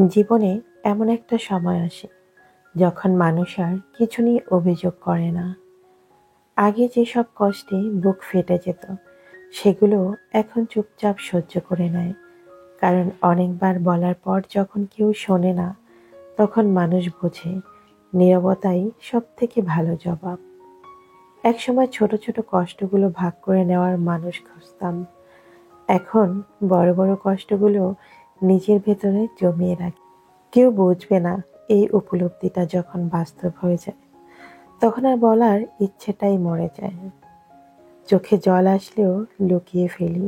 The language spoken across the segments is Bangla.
জীবনে এমন একটা সময় আসে যখন মানুষ আর কিছু নিয়ে অভিযোগ করে না। আগে যেসব কষ্টে বুক ফেটে যেত সেগুলো এখন চুপচাপ সহ্য করে নেয়। কারণ অনেকবার বলার পর যখন কেউ শোনে না, তখন মানুষ বোঝে নীরবতাই সব থেকে ভালো জবাব। একসময় ছোট ছোট কষ্টগুলো ভাগ করে নেওয়ার মানুষ খুঁজতাম। এখন বড় বড় কষ্টগুলো নিজের ভেতরে জমিয়ে রাখি। কেউ বুঝবে না, এই উপলব্ধিটা যখন বাস্তব হয়ে যায় তখন আর বলার ইচ্ছেটাই মরে যায়। চোখে জল আসলেও লুকিয়ে ফেলি,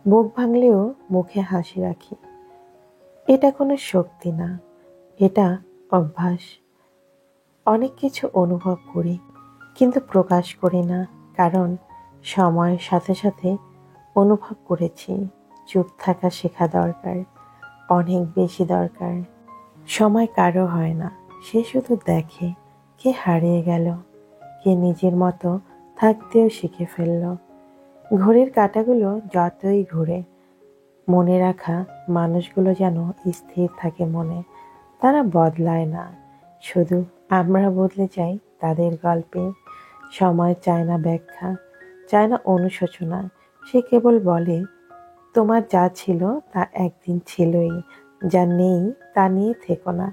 বুক ভাঙলেও মুখে হাসি রাখি। এটা কোনো শক্তি না, এটা অভ্যাস। অনেক কিছু অনুভব করি কিন্তু প্রকাশ করি না, কারণ সময়ের সাথে সাথে অনুভব করেছি চুপ থাকা শেখা দরকার, অনেক বেশি দরকার। সময় কারো হয় না, সে শুধু দেখে কে হারিয়ে গেল, কে নিজের মতো থাকতেও শিখে ফেলল। ঘড়ির কাঁটাগুলো যতই ঘুরে, মনে রাখা মানুষগুলো যেন স্থির থাকে মনে। তারা বদলায় না, শুধু আমরা বদলে যাই তাদের গল্পে। সময় চায় না ব্যাখ্যা, চায় না অনুশোচনা। সে কেবল বলে, তোমার যা ছিল তা একদিন ছিলই, যা নেই তা নিয়ে থেকো না,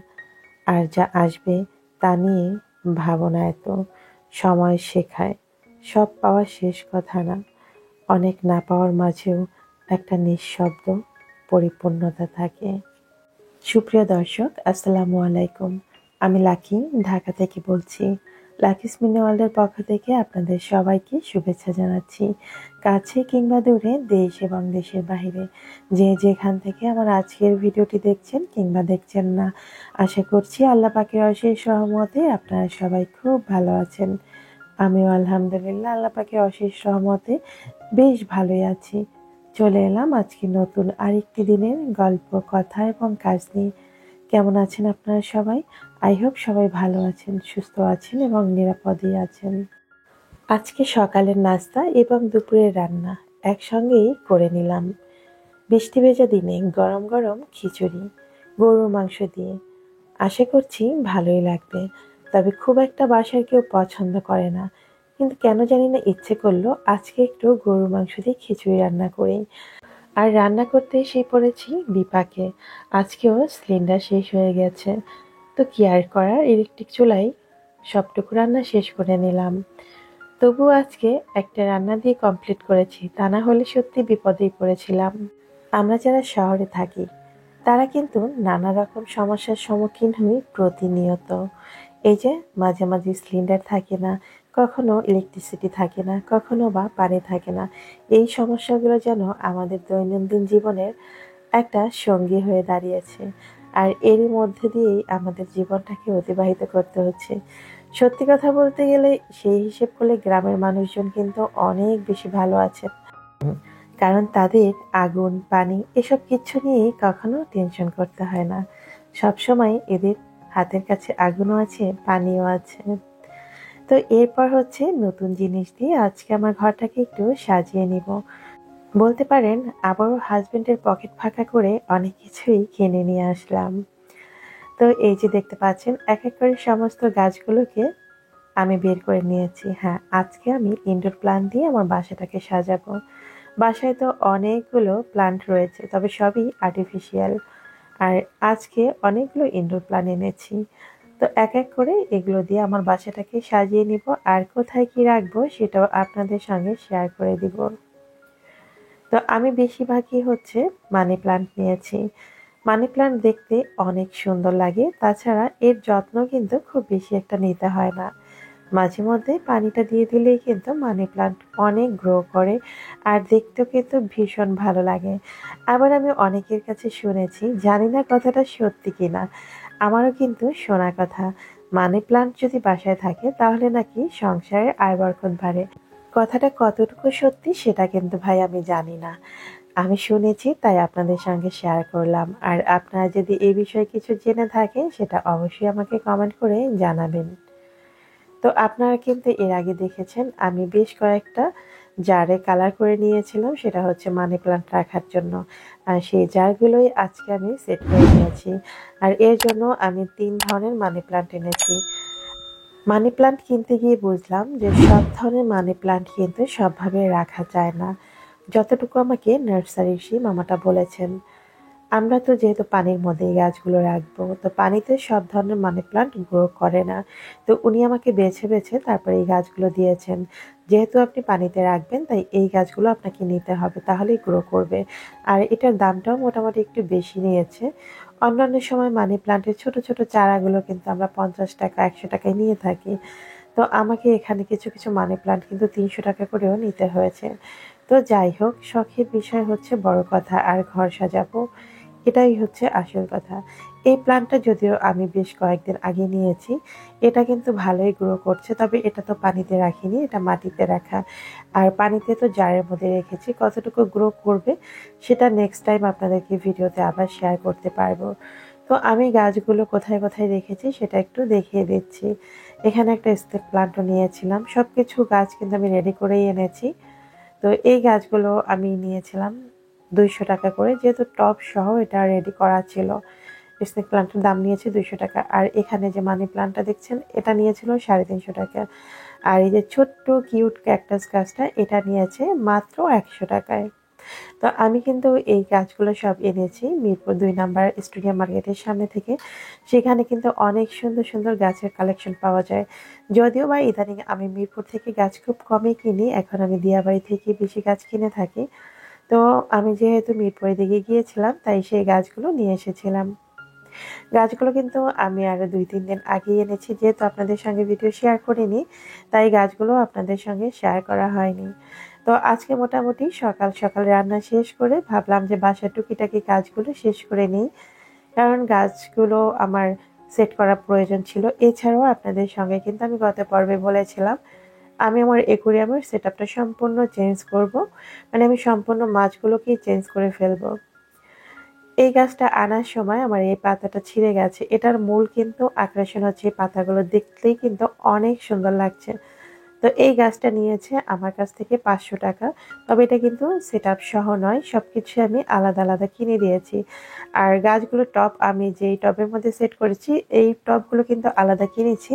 আর যা আসবে তা নিয়ে ভাবো না এত। সময় শেখায় সব পাওয়া শেষ কথা না, অনেক না পাওয়ার মাঝেও একটা নিঃশব্দ পরিপূর্ণতা থাকে। সুপ্রিয় দর্শক, আসসালামু আলাইকুম। আমি লাকি, ঢাকা থেকে বলছি। লাকিস মিনি ওয়ার্ল্ডের পক্ষ থেকে আপনাদের সবাইকে শুভেচ্ছা জানাচ্ছি। কাছে কিংবা দূরে, দেশ এবং দেশের বাইরে, যে যেখান থেকে আমার আজকের ভিডিওটি দেখছেন কিংবা দেখছেন না, আশা করছি আল্লাহ পাকের অশেষ রহমতে আপনারা সবাই খুব ভালো আছেন। আমিও আলহামদুলিল্লাহ আল্লাহ পাকের অশেষ রহমতে বেশ ভালোই আছি। চলে এলাম আজকে নতুন আরেকটি দিনের গল্প, কথা এবং কাজ নিয়ে। কেমন আছেন আপনারা সবাই? আই হোপ সবাই ভালো আছেন, সুস্থ আছেন এবং নিরাপদেই আছেন। আজকে সকালের নাস্তা এবং দুপুরের রান্না একসঙ্গেই করে নিলাম। বৃষ্টি ভেজা দিনে গরম গরম খিচুড়ি গরুর মাংস দিয়ে। আশা করছি ভালোই লাগবে। তবে খুব একটা বাসার কেউ পছন্দ করে না, কিন্তু কেন জানি না ইচ্ছে করলো আজকে একটু গরুর মাংস দিয়ে খিচুড়ি রান্না করি। আর রান্না করতে এসে পড়েছি বিপাকে। আজকেও সিলিন্ডার শেষ হয়ে গেছে, তো কি আর করার, ইলেকট্রিক চুলায় সবটুকু রান্না শেষ করে নিলাম। তবুও আজকে একটা রান্না দিয়ে কমপ্লিট করেছি, তা না হলে সত্যি বিপদেই পড়েছিলাম। আমরা যারা শহরে থাকি তারা কিন্তু নানা রকম সমস্যার সম্মুখীন হই প্রতিনিয়ত। এই যে মাঝে মাঝে সিলিন্ডার থাকে না, কখনো ইলেকট্রিসিটি থাকে না, কখনো বা পানি থাকে না। এই সমস্যাগুলো যেন আমাদের দৈনন্দিন জীবনের একটা সঙ্গী হয়ে দাঁড়িয়েছে, আর এরই মধ্যে দিয়েই আমাদের জীবনটাকে অতিবাহিত করতে হচ্ছে। সত্যি কথা বলতে গেলে সেই হিসেব করলে গ্রামের মানুষজন কিন্তু অনেক বেশি ভালো আছে, কারণ তাদের আগুন পানি এসব কিছু নিয়েই কখনো টেনশন করতে হয় না। সবসময় এদের হাতের কাছে আগুনও আছে, পানিও আছে। তো এরপর হচ্ছে নতুন জিনিস দিয়ে আজকে আমার ঘরটাকে একটু সাজিয়ে নিব। বলতে পারেন আবারও হাজবেন্ডের পকেট ফাঁকা করে অনেক কিছুই কিনে নিয়ে আসলাম। তো এই যে দেখতে পাচ্ছেন এক এক করে সমস্ত গাছগুলোকে আমি বের করে নিয়েছি। হ্যাঁ, আজকে আমি ইনডোর প্ল্যান্ট দিয়ে আমার বাসাটাকে সাজাবো। বাসায় তো অনেকগুলো প্ল্যান্ট রয়েছে, তবে সবই আর্টিফিশিয়াল। আর আজকে অনেকগুলো ইনডোর প্ল্যান্ট এনেছি। তো এক এক করে এগুলো দিয়ে আমার বাসাটাকে সাজিয়ে নিব, আর কোথায় কি রাখবো সেটাও আপনাদের সঙ্গে শেয়ার করে দিব। তো আমি বেশিরভাগই হচ্ছে মানি প্ল্যান্ট নিয়েছি। মানি প্ল্যান্ট দেখতে অনেক সুন্দর লাগে, তাছাড়া এর যত্ন কিন্তু খুব বেশি একটা নিতে হয় না। মাঝে মধ্যে পানিটা দিয়ে দিলেই কিন্তু মানি প্ল্যান্ট অনেক গ্রো করে, আর দেখতেও কিন্তু ভীষণ ভালো লাগে। আবার আমি অনেকের কাছে শুনেছি, জানি না কথাটা সত্যি কিনা, আমারও কিন্তু শোনা কথা, মানি প্ল্যান্ট যদি বাসায় থাকে তাহলে নাকি সংসারের আয় বরকত বাড়ে। কথাটা কতটুকু সত্যি সেটা কিন্তু ভাই আমি জানি না, আমি শুনেছি তাই আপনাদের সঙ্গে শেয়ার করলাম। আর আপনারা যদি এই বিষয়ে কিছু জেনে থাকেন সেটা অবশ্যই আমাকে কমেন্ট করে জানাবেন। তো আপনারা কিন্তু এর আগে দেখেছেন আমি বেশ কয়েকটা জারে কালার করে নিয়েছিলাম, সেটা হচ্ছে মানি প্লান্ট রাখার জন্য। আর সেই জারগুলোই আজকে আমি সেট করে নিয়েছি। আর এর জন্য আমি 3 ধরনের মানি প্লান্ট এনেছি। মানি প্লান্ট কিনতে গিয়ে বুঝলাম যে সব ধরনের মানি প্লান্ট কিন্তু সবভাবে রাখা যায় না, যতটুকু আমাকে নার্সারির সেই মামাটা বলেছেন। আমরা তো যেহেতু পানির মধ্যে এই গাছগুলো রাখবো, তো পানিতে সব ধরনের মানি প্লান্ট গ্রো করে না। তো উনি আমাকে বেছে বেছে তারপরে এই গাছগুলো দিয়েছেন। যেহেতু আপনি পানিতে রাখবেন, তাই এই গাছগুলো আপনাকে নিতে হবে, তাহলেই গ্রো করবে। আর এটার দামটাও মোটামুটি একটু বেশি নিয়েছে। অন্যান্য সময় মানি প্লান্টের ছোট ছোট চারাগুলো কিন্তু আমরা 50 টাকা 100 টাকায় নিয়ে থাকি। তো আমাকে এখানে কিছু কিছু মানি প্লান্ট কিন্তু 300 টাকা করেও নিতে হয়েছে। তো যাই হোক, শখের বিষয় হচ্ছে বড় কথা, আর ঘর সাজাবো, এটাই হচ্ছে আসল কথা। এই প্ল্যান্টটা যদিও আমি বেশ কয়েকদিন আগে নিয়েছি, এটা কিন্তু ভালোই গ্রো করছে। তবে এটা তো পানিতে রাখিনি, এটা মাটিতে রাখা। আর পানিতে তো জারের মধ্যে রেখেছি, কতটুকু গ্রো করবে সেটা নেক্সট টাইম আপনাদেরকে ভিডিওতে আবার শেয়ার করতে পারবো। তো আমি গাছগুলো কোথায় কোথায় রেখেছি সেটা একটু দেখিয়ে দিচ্ছি। এখানে একটা স্নেক প্লান্টও নিয়েছিলাম। সবকিছু গাছ কিন্তু আমি রেডি করেই এনেছি। তো এই গাছগুলো আমি নিয়েছিলাম 200 টাকা করে, যেহেতু টব সহ এটা রেডি করা ছিল। স্নেক প্লান্টের দাম নিয়েছে 200 টাকা। আর এখানে যে মানি প্লান্টটা দেখছেন, এটা নিয়েছিল 350 টাকা। আর এই যে ছোট্ট কিউট ক্যাকটাস গাছটা, এটা নিয়েছে মাত্র 100 টাকায়। তো আমি কিন্তু এই গাছগুলো সব এনেছি মিরপুর 2 নম্বর স্টেডিয়াম মার্কেটের সামনে থেকে। সেখানে কিন্তু অনেক সুন্দর সুন্দর গাছের কালেকশন পাওয়া যায়। যদিও বা ইদানিং আমি মিরপুর থেকে গাছ খুব কমই কিনি, এখন আমি দিয়াবাড়ি থেকে বেশি গাছ কিনে থাকি। তো আমি যেহেতু মিরপুরের দিকে গিয়েছিলাম, তাই সেই গাছগুলো নিয়ে এসেছিলাম। গাছগুলো কিন্তু আমি আরো 2-3 দিন আগে এনেছি, যেহেতু আপনাদের সঙ্গে ভিডিও শেয়ার করিনি, তাই গাছগুলো আপনাদের সঙ্গে শেয়ার করা হয়নি। তো আজকে মোটামুটি সকাল সকাল রান্না শেষ করে ভাবলাম যে বাসার টুকিটাকি কাজগুলো শেষ করে নিই, কারণ গাছগুলো আমার সেট করা প্রয়োজন ছিল। এছাড়াও আপনাদের সঙ্গে কিন্তু আমি গত পর্বে বলেছিলাম আমি আমার একুরিয়ামের সেট আপটা সম্পূর্ণ চেঞ্জ করব, মানে আমি সম্পূর্ণ মাছগুলোকেই চেঞ্জ করে ফেলবো। এই গাছটা আনার সময় আমার এই পাতাটা ছিঁড়ে গেছে। এটার মূল কিন্তু আকর্ষণ হচ্ছে এই পাতাগুলো দেখলেই কিন্তু অনেক সুন্দর লাগছে। তো এই গাছটা নিয়েছে আমার কাছ থেকে 500 টাকা। তবে এটা কিন্তু সেট আপ সহ নয়, সবকিছু আমি আলাদা আলাদা কিনে দিয়েছি। আর গাছগুলোর টব আমি যেই টবের মধ্যে সেট করেছি, এই টবগুলো কিন্তু আলাদা কিনেছি।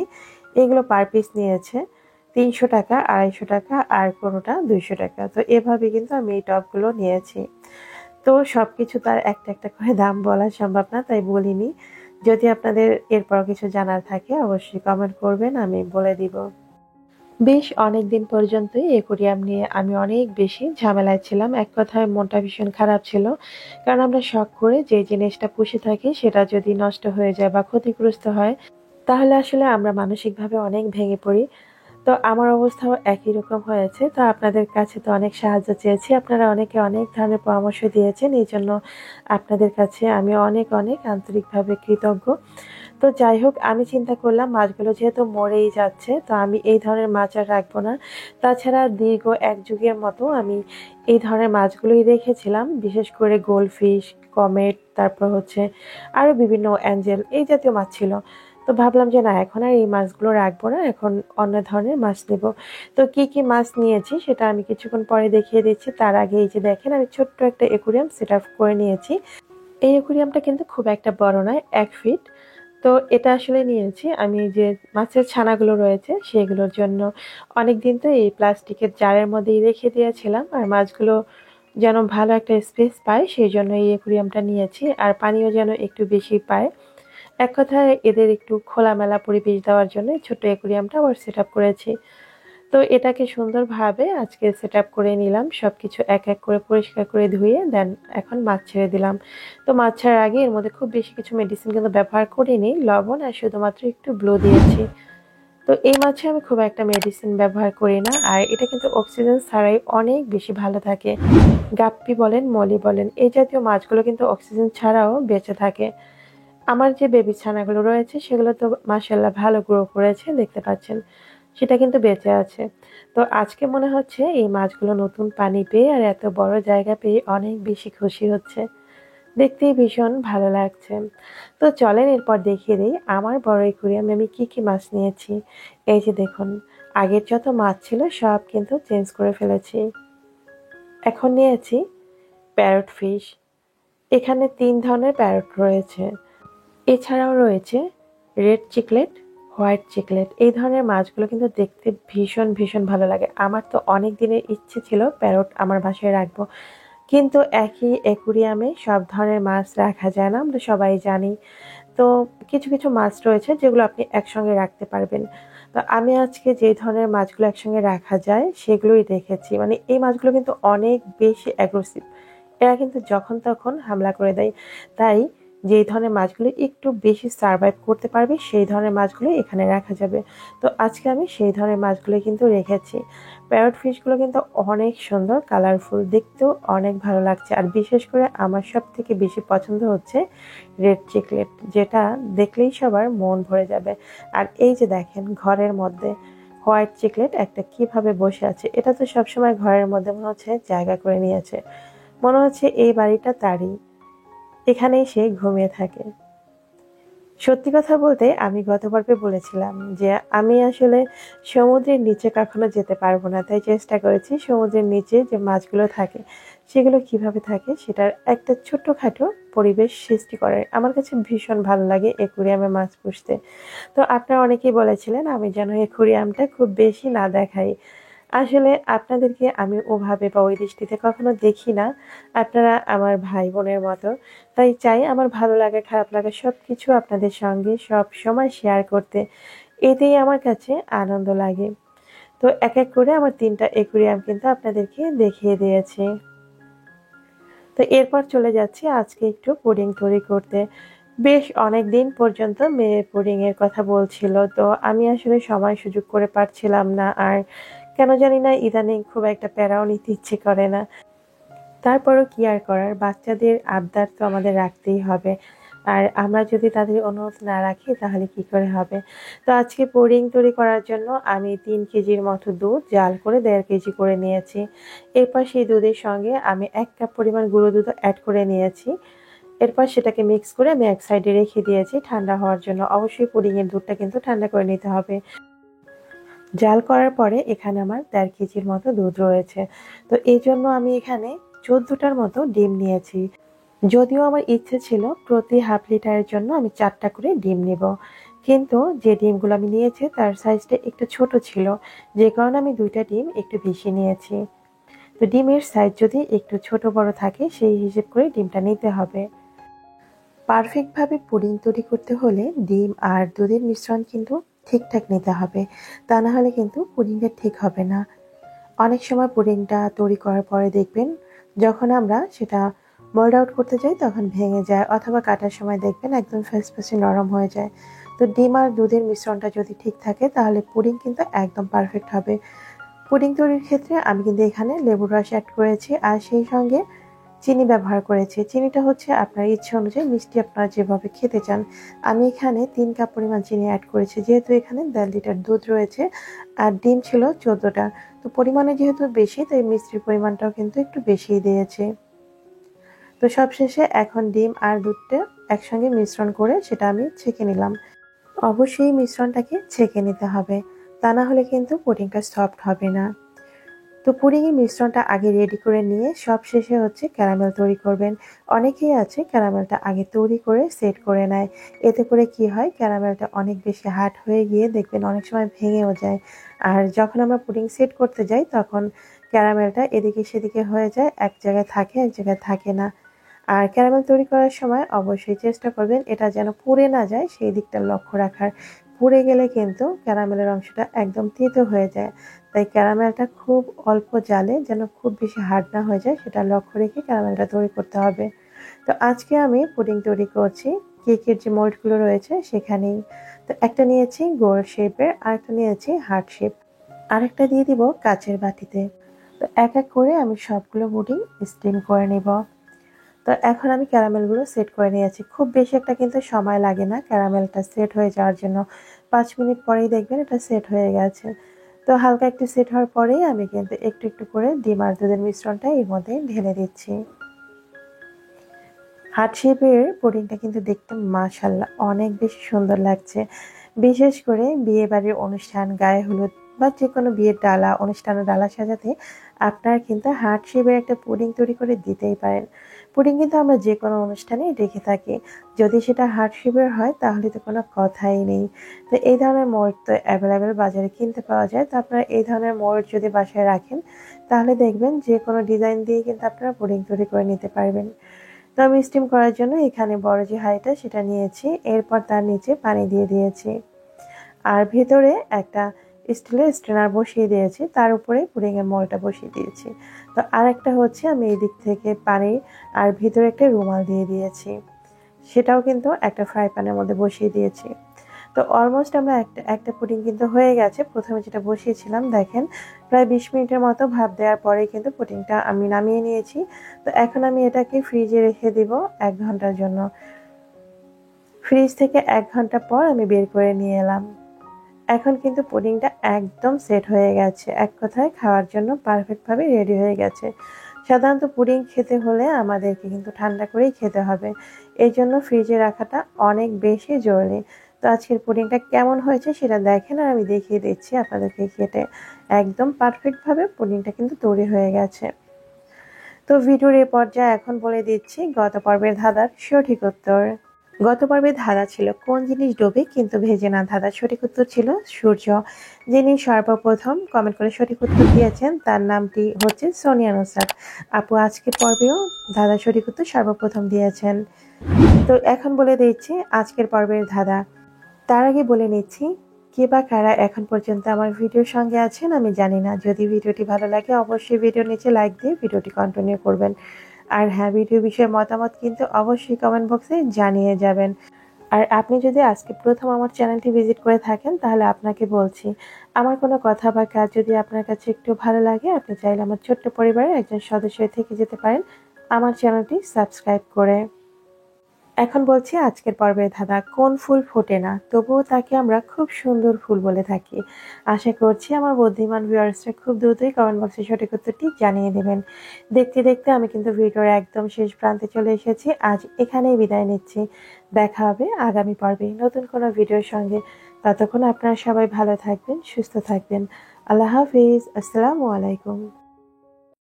এগুলো পার পিস নিয়েছে 300 টাকা, 250 টাকা, আর কোনোটা 200 টাকা। তো এভাবে কিন্তু আমি এই টবগুলো নিয়েছি। তো সবকিছু তার একটা একটা করে দাম বলা সম্ভব না, তাই বলিনি। যদি আপনাদের এরপর কিছু জানার থাকে অবশ্যই কমেন্ট করবেন, আমি বলে দিব। বেশ অনেকদিন পর্যন্তই অ্যাকুরিয়াম নিয়ে আমি অনেক বেশি ঝামেলায় ছিলাম। এক কথায় মনটা ভীষণ খারাপ ছিল। কারণ আমরা শখ করে যে জিনিসটা পুষে থাকি সেটা যদি নষ্ট হয়ে যায় বা ক্ষতিগ্রস্ত হয়, তাহলে আসলে আমরা মানসিকভাবে অনেক ভেঙে পড়ি। তো আমার অবস্থাও একই রকম হয়েছে। তো আপনাদের কাছে তো অনেক সাহায্য চেয়েছি। আপনারা অনেকে অনেক ধরনের পরামর্শ দিয়েছেন। এইজন্য আপনাদের কাছে আমি অনেক অনেক আন্তরিকভাবে কৃতজ্ঞ। তো যাই হোক, আমি চিন্তা করলাম মাছগুলো যেহেতু মরেই যাচ্ছে, তো আমি এই ধরনের মাছ আর রাখবো না। তাছাড়া দীর্ঘ 1 যুগের মতো আমি এই ধরনের মাছগুলোই রেখেছিলাম। বিশেষ করে গোল্ডফিশ, কমেট, তারপর হচ্ছে আরো বিভিন্ন অ্যাঞ্জেল এই জাতীয় মাছ ছিল। তো ভাবলাম যে না, এখন আর এই মাছগুলো রাখবো না, এখন অন্য ধরনের মাছ নেব। তো কি কি মাছ নিয়েছি সেটা আমি কিছুক্ষণ পরে দেখিয়ে দিচ্ছি। তার আগে এই যে দেখেন, আমি ছোট্ট একটা অ্যাকুরিয়াম সেট আপ করে নিয়েছি। এই অ্যাকুরিয়ামটা কিন্তু খুব একটা বড় নয়, 1 ফিট। তো এটা আসলে নিয়েছি আমি যে মাছের ছানাগুলো রয়েছে সেগুলোর জন্য। অনেকদিন তো এই প্লাস্টিকের জারের মধ্যেই রেখে দিয়েছিলাম, আর মাছগুলো যেন ভালো একটা স্পেস পায় সেই জন্য এই অ্যাকুরিয়ামটা নিয়েছি। আর পানিও যেন একটু বেশি পায়। এক কথায় এদের একটু খোলামেলা পরিবেশ দেওয়ার জন্য ছোট্ট অ্যাকুরিয়ামটা আবার সেট আপ করেছি। তো এটাকে সুন্দরভাবে আজকে সেট আপ করে নিলাম, সবকিছু এক এক করে পরিষ্কার করে ধুয়ে দেন এখন মাছ ছেড়ে দিলাম। তো মাছ ছাড়ার আগে এর মধ্যে খুব বেশি কিছু মেডিসিন কিন্তু ব্যবহার করিনি, লবণ আর শুধুমাত্র একটু ব্লু দিয়েছি। তো এই মাছে আমি খুব একটা মেডিসিন ব্যবহার করি না, আর এটা কিন্তু অক্সিজেন ছাড়াই অনেক বেশি ভালো থাকে। গাপ্পি বলেন, মলি বলেন, এই জাতীয় মাছগুলো কিন্তু অক্সিজেন ছাড়াও বেঁচে থাকে। আমার যে বেবি ছানাগুলো রয়েছে সেগুলো তো মাশাআল্লাহ ভালো গ্রো করেছে, দেখতে পাচ্ছেন সেটা কিন্তু বেঁচে আছে। তো আজকে মনে হচ্ছে এই মাছগুলো নতুন পানি পেয়ে আর এত বড় জায়গা পেয়ে অনেক বেশি খুশি হচ্ছে। দেখতেই ভীষণ ভালো লাগছে। তো চলেন এরপর দেখিয়ে দিই আমার বড় অ্যাকুরিয়ামে আমি কি কি মাছ নিয়েছি। এই যে দেখুন, আগের যত মাছ ছিল সব কিন্তু চেঞ্জ করে ফেলেছি। এখন নিয়েছি প্যারট ফিশ। এখানে ৩ ধরনের প্যারট রয়েছে। এছাড়াও রয়েছে রেড চিকলেট, হোয়াইট চিকলেট। এই ধরনের মাছগুলো কিন্তু দেখতে ভীষণ ভীষণ ভালো লাগে। আমার তো অনেক দিনের ইচ্ছে ছিল প্যারট আমার বাসায় রাখবো, কিন্তু একই অ্যাকুরিয়ামে সব ধরনের মাছ রাখা যায় না, আমরা সবাই জানি। তো কিছু কিছু মাছ রয়েছে যেগুলো আপনি একসঙ্গে রাখতে পারবেন। তো আমি আজকে যে ধরনের মাছগুলো একসঙ্গে রাখা যায় সেগুলোই রেখেছি। মানে এই মাছগুলো কিন্তু অনেক বেশি অ্যাগ্রেসিভ, এরা কিন্তু যখন তখন হামলা করে দেয়। তাই যেই ধরনের মাছগুলো একটু বেশি সার্ভাইভ করতে পারবে সেই ধরনের মাছগুলো এখানে রাখা যাবে। তো আজকে আমি সেই ধরনের মাছগুলো কিন্তু রেখেছি। প্যারট ফিশগুলো কিন্তু অনেক সুন্দর, কালারফুল, দেখতেও অনেক ভালো লাগছে। আর বিশেষ করে আমার সব থেকে বেশি পছন্দ হচ্ছে রেড চিকলেট, যেটা দেখলেই সবার মন ভরে যাবে। আর এই যে দেখেন ঘরের মধ্যে হোয়াইট চিকলেট একটা কিভাবে বসে আছে, এটা তো সবসময় ঘরের মধ্যে মনে হচ্ছে জায়গা করে নিয়েছে, মনে হচ্ছে এই বাড়িটা তারই, এখানেই সে ঘুমিয়ে থাকে। সত্যি কথা বলতে আমি গত পর্বে বলেছিলাম যে আমি আসলে সমুদ্রের নিচে কখনো যেতে পারবো না, তাই চেষ্টা করেছি সমুদ্রের নিচে যে মাছগুলো থাকে সেগুলো কিভাবে থাকে সেটার একটা ছোট্টখাটো পরিবেশ সৃষ্টি করার। আমার কাছে ভীষণ ভালো লাগে অ্যাকুরিয়ামে মাছ পুষতে। তো আপনারা অনেকেই বলেছিলেন আমি যেন অ্যাকুরিয়ামটা খুব বেশি না দেখাই। আসলে আপনাদেরকে আমি ওভাবে বা ওই দৃষ্টিতে কখনো দেখি না। আপনারা আমার ভাই বোনের মতো। তাই চাই আমার ভালো লাগা খারাপ লাগা সবকিছু আপনাদের সঙ্গে সবসময় শেয়ার করতে। এতেই আমার কাছে আনন্দ লাগে। তো এক এক করে আমার ৩টা অ্যাকুরিয়াম কিন্তু আপনাদেরকে দেখিয়ে দিয়েছি। তো এরপর চলে যাচ্ছি আজকে একটু পুডিং তৈরি করতে। বেশ অনেকদিন পর্যন্ত মেয়ে পুডিং এর কথা বলছিল, তো আমি আসলে সময় সুযোগ করে পারছিলাম না। আর কেন জানি না ইদানিং খুব একটা প্যারাও নিতে ইচ্ছে করে না। তারপরও কি আর করার, বাচ্চাদের আবদার তো আমাদের রাখতেই হবে। আর আমরা যদি তাদের অনুরোধ না রাখি তাহলে কি করে হবে। তো আজকে পুডিং তৈরি করার জন্য আমি ৩ কেজির মতো দুধ জাল করে ১.৫ কেজি করে নিয়েছি। এরপর সেই দুধের সঙ্গে আমি ১ কাপ পরিমাণ গুঁড়ো দুধও অ্যাড করে নিয়েছি। এরপর সেটাকে মিক্স করে আমি এক সাইডে রেখে দিয়েছি ঠান্ডা হওয়ার জন্য। অবশ্যই পুডিং এর দুধটা কিন্তু ঠান্ডা করে নিতে হবে। জাল করার পরে এখানে আমার ১.৫ কেজির মতো দুধ রয়েছে। তো এই জন্য আমি এখানে ১৪টার মতো ডিম নিয়েছি। যদিও আমার ইচ্ছে ছিল প্রতি হাফ লিটারের জন্য আমি ৪টা করে ডিম নেব, কিন্তু যে ডিমগুলো আমি নিয়েছি তার সাইজটা একটু ছোট ছিল, যে কারণে আমি ২টা ডিম একটু বেশি নিয়েছি। তো ডিমের সাইজ যদি একটু ছোট বড় থাকে সেই হিসেব করে ডিমটা নিতে হবে। পারফেক্টভাবে পুডিং তৈরি করতে হলে ডিম আর দুধের মিশ্রণ কিন্তু ঠিকঠাক নিতে হবে, তা না হলে কিন্তু পুডিংটা ঠিক হবে না। অনেক সময় পুডিংটা তৈরি করার পরে দেখবেন যখন আমরা সেটা মোল্ড আউট করতে যাই তখন ভেঙে যায়, অথবা কাটার সময় দেখবেন একদম ফ্যাসফ্যাসে নরম হয়ে যায়। তো ডিম আর দুধের মিশ্রণটা যদি ঠিক থাকে তাহলে পুডিং কিন্তু একদম পারফেক্ট হবে। পুডিং তৈরির ক্ষেত্রে আমি কিন্তু এখানে লেবুর রস অ্যাড করেছি আর সেই সঙ্গে চিনি ব্যবহার করেছি। চিনিটা হচ্ছে আপনার ইচ্ছে অনুযায়ী মিষ্টি আপনারা যেভাবে খেতে চান। আমি এখানে ৩ কাপ পরিমাণ চিনি অ্যাড করেছি, যেহেতু এখানে ১.৫ লিটার দুধ রয়েছে আর ডিম ছিল ১৪টা। তো পরিমাণে যেহেতু বেশি তাই মিষ্টির পরিমাণটাও কিন্তু একটু বেশিই দিয়েছি। তো সবশেষে এখন ডিম আর দুধটা একসঙ্গে মিশ্রণ করে সেটা আমি ছেঁকে নিলাম। অবশ্যই মিশ্রণটাকে ছেঁকে নিতে হবে, তা না হলে কিন্তু পুডিংটা সফট হবে না। তো পুডিংয়ের মিশ্রণটা আগে রেডি করে নিয়ে সবশেষে হচ্ছে ক্যারামেল তৈরি করবেন। অনেকেই আছে ক্যারামেলটা আগে তৈরি করে সেট করে নেয়। এতে করে কি হয়, ক্যারামেলটা অনেক বেশি হার্ড হয়ে গিয়ে দেখবেন অনেক সময় ভেঙেও যায়। আর যখন আমরা পুডিং সেট করতে যাই তখন ক্যারামেলটা এদিকে সেদিকে হয়ে যায়, এক জায়গায় থাকে এক জায়গায় থাকে না। আর ক্যারামেল তৈরি করার সময় অবশ্যই চেষ্টা করবেন এটা যেন পুড়ে না যায় সেই দিকটা লক্ষ্য রাখার। পুড়ে গেলে কিন্তু ক্যারামেলের অংশটা একদম তেতো হয়ে যায়। তাই ক্যারামেলটা খুব অল্প জালে যেন খুব বেশি হার্ড না হয়ে যায় সেটা লক্ষ্য রেখে ক্যারামেলটা তৈরি করতে হবে। তো আজকে আমি পুডিং তৈরি করছি কেকের যে মোল্ডগুলো রয়েছে সেখানেই। তো একটা নিয়েছি গোল শেপের, আরেকটা নিয়েছি হার্ট শেপ, আরেকটা দিয়ে দিব কাচের বাটিতে। তো এক এক করে আমি সবগুলো পুডিং স্টিম করে নেব। তো এখন আমি ক্যারামেলগুলো সেট করে নিয়েছি। খুব বেশি একটা কিন্তু সময় লাগে না ক্যারামেলটা সেট হয়ে যাওয়ার জন্য। ৫ মিনিট পরেই দেখবেন এটা সেট হয়ে গেছে। তো হালকা একটু সেট হওয়ার পরেই আমি কিন্তু একটু একটু করে ডিম আর দুধের মিশ্রণটা এর মধ্যে ঢেলে দিচ্ছি। হার্ট শেপের পুডিংটা কিন্তু দেখতে মাশাআল্লাহ অনেক বেশি সুন্দর লাগছে। বিশেষ করে বিয়েবাড়ির অনুষ্ঠান, গায়ে হলুদ বা যে কোনো বিয়ের ডালা, অনুষ্ঠানের ডালা সাজাতে আপনারা কিন্তু হার্ট শেপের একটা পুডিং তৈরি করে দিতেই পারেন। পুডিং কিন্তু আমরা যে কোনো অনুষ্ঠানেই রেখে থাকি। যদি সেটা হার্ট শেপের হয় তাহলে তো কোনো কথাই নেই। তো এই ধরনের মোল্ড তো অ্যাভেলেবেল বাজারে কিনতে পাওয়া যায়। তো আপনারা এই ধরনের মোল্ড যদি বাসায় রাখেন তাহলে দেখবেন যে কোনো ডিজাইন দিয়ে কিন্তু আপনারা পুডিং তৈরি করে নিতে পারবেন। তো আমি স্টিম করার জন্য এখানে বড় যে হাঁড়িটা সেটা নিয়েছি, এরপর তার নিচে পানি দিয়ে দিয়েছি আর ভেতরে একটা স্টিলের স্ট্রেনার বসিয়ে দিয়েছি, তার উপরে পুডিংয়ের মোলটা বসিয়ে দিয়েছি। তো আরেকটা হচ্ছে আমি এই দিক থেকে পানি আর ভিতরে একটা রুমাল দিয়ে দিয়েছি, সেটাও কিন্তু একটা ফ্রাই প্যানের মধ্যে বসিয়ে দিয়েছি। তো অলমোস্ট আমরা একটা পুডিং কিন্তু হয়ে গেছে। প্রথমে যেটা বসিয়েছিলাম দেখেন প্রায় 20 মিনিটের মতো ভাপ দেওয়ার পরেই কিন্তু পুডিংটা আমি নামিয়ে নিয়েছি। তো এখন আমি এটাকে ফ্রিজে রেখে দিব 1 ঘন্টার জন্য। ফ্রিজ থেকে 1 ঘন্টা পর আমি বের করে নিয়ে এলাম। এখন কিন্তু পুডিংটা একদম সেট হয়ে গেছে, এক কথায় খাওয়ার জন্য পারফেক্টভাবে রেডি হয়ে গেছে। সাধারণত পুডিং খেতে হলে আমাদেরকে কিন্তু ঠান্ডা করেই খেতে হবে, এই জন্য ফ্রিজে রাখাটা অনেক বেশি জরুরি। তো আজকের পুডিংটা কেমন হয়েছে সেটা দেখেন আর আমি দেখিয়ে দিচ্ছি আপনাদেরকে কেটে। একদম পারফেক্টভাবে পুডিংটা কিন্তু তৈরি হয়ে গেছে। তো ভিডিওর এই পর্যায়ে এখন বলে দিচ্ছি গত পর্বের ধাঁধার সঠিক উত্তর। গত পর্বে ধাঁধা ছিল কোন জিনিস ডোবে কিন্তু ভেজে না। ধাঁধার সঠিক উত্তর ছিল সূর্য। যিনি সর্বপ্রথম কমেন্ট করে সঠিক উত্তর দিয়েছেন তার নামটি হচ্ছে সোনিয়া নুসরাত আপু। আজকের পর্বেও ধাঁধার সঠিক উত্তর সর্বপ্রথম দিয়েছেন। তো এখন বলে দিচ্ছি আজকের পর্বের ধাঁধা। তার আগে বলে নিচ্ছি কে বা কারা এখন পর্যন্ত আমার ভিডিওর সঙ্গে আছেন আমি জানি না। যদি ভিডিওটি ভালো লাগে অবশ্যই ভিডিওর নিচে লাইক দিয়ে ভিডিওটি কন্টিনিউ করবেন। আর হ্যাঁ, ভিডিও বিষয়ে মতামত কিন্তু অবশ্যই কমেন্ট বক্সে জানিয়ে যাবেন। আর আপনি যদি আজকে প্রথম আমার চ্যানেলটি ভিজিট করে থাকেন তাহলে আপনাকে বলছি আমার কোনো কথা বা কাজ যদি আপনার কাছে একটু ভালো লাগে আপনি চাইলে আমার ছোট্ট পরিবারের একজন সদস্য থেকে যেতে পারেন আমার চ্যানেলটি সাবস্ক্রাইব করে। এখন বলছি আজকের পর্বের ধাঁধা। কোন ফুল ফোটে না তবুও তাকে আমরা খুব সুন্দর ফুল বলে থাকি? আশা করছি আমার বুদ্ধিমান ভিউয়ার্সরা খুব দ্রুতই কমেন্ট বক্সে সঠিক উত্তরটি জানিয়ে দেবেন। দেখতে দেখতে আমি কিন্তু ভিডিওর একদম শেষ প্রান্তে চলে এসেছি। আজ এখানেই বিদায় নিচ্ছি। দেখা হবে আগামী পর্বে নতুন কোনো ভিডিওর সঙ্গে। ততক্ষণ আপনারা সবাই ভালো থাকবেন, সুস্থ থাকবেন। আল্লাহ হাফিজ। আসসালামু আলাইকুম।